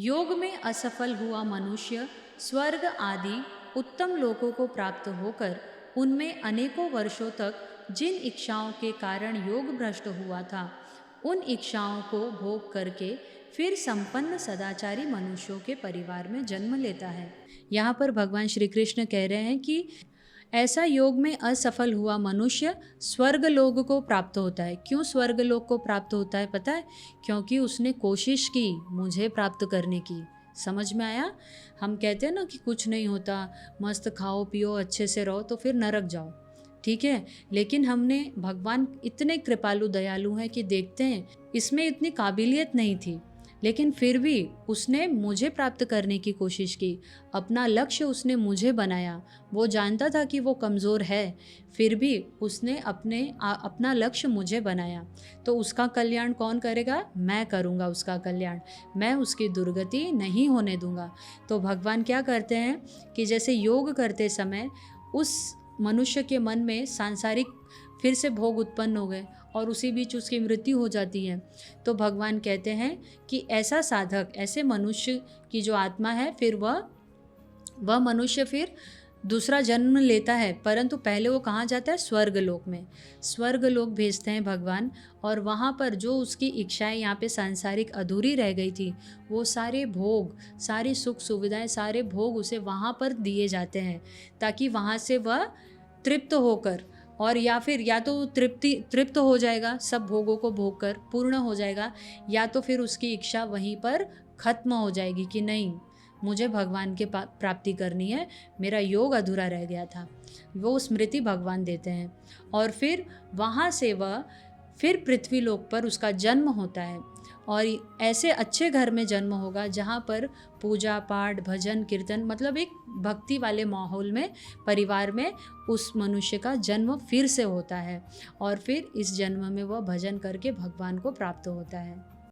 योग में असफल हुआ मनुष्य स्वर्ग आदि उत्तम लोकों को प्राप्त होकर उनमें अनेकों वर्षों तक जिन इच्छाओं के कारण योग भ्रष्ट हुआ था, उन इच्छाओं को भोग करके फिर संपन्न सदाचारी मनुष्यों के परिवार में जन्म लेता है। यहाँ पर भगवान श्री कृष्ण कह रहे हैं कि ऐसा योग में असफल हुआ मनुष्य स्वर्ग लोक को प्राप्त होता है। क्यों स्वर्ग लोक को प्राप्त होता है पता है? क्योंकि उसने कोशिश की मुझे प्राप्त करने की। समझ में आया? हम कहते हैं ना कि कुछ नहीं होता, मस्त खाओ पियो अच्छे से रहो तो फिर नरक जाओ, ठीक है। लेकिन हमने भगवान इतने कृपालु दयालु हैं कि देखते हैं इसमें इतनी काबिलियत नहीं थी, लेकिन फिर भी उसने मुझे प्राप्त करने की कोशिश की। अपना लक्ष्य उसने मुझे बनाया। वो जानता था कि वो कमज़ोर है, फिर भी उसने अपना लक्ष्य मुझे बनाया। तो उसका कल्याण कौन करेगा? मैं करूँगा उसका कल्याण। मैं उसकी दुर्गति नहीं होने दूंगा। तो भगवान क्या करते हैं कि जैसे योग करते समय उस मनुष्य के मन में सांसारिक फिर से भोग उत्पन्न हो गए और उसी बीच उसकी मृत्यु हो जाती है। तो भगवान कहते हैं कि ऐसा साधक, ऐसे मनुष्य की जो आत्मा है, फिर वह मनुष्य फिर दूसरा जन्म लेता है, परंतु पहले वो कहाँ जाता है? स्वर्ग लोक में। स्वर्ग लोक भेजते हैं भगवान, और वहाँ पर जो उसकी इच्छाएं यहाँ पे सांसारिक अधूरी रह गई थी, वो सारे भोग, सारी सुख सुविधाएं, सारे भोग उसे वहाँ पर दिए जाते हैं, ताकि वहाँ से वह तृप्त होकर, और या तो तृप्त हो जाएगा, सब भोगों को भोग कर पूर्ण हो जाएगा, या तो फिर उसकी इच्छा वहीं पर खत्म हो जाएगी कि नहीं, मुझे भगवान के प्राप्ति करनी है, मेरा योग अधूरा रह गया था। वो स्मृति भगवान देते हैं, और फिर वहाँ से वह फिर पृथ्वी लोक पर उसका जन्म होता है, और ऐसे अच्छे घर में जन्म होगा जहाँ पर पूजा पाठ भजन कीर्तन, मतलब एक भक्ति वाले माहौल में, परिवार में उस मनुष्य का जन्म फिर से होता है, और फिर इस जन्म में वह भजन करके भगवान को प्राप्त होता है।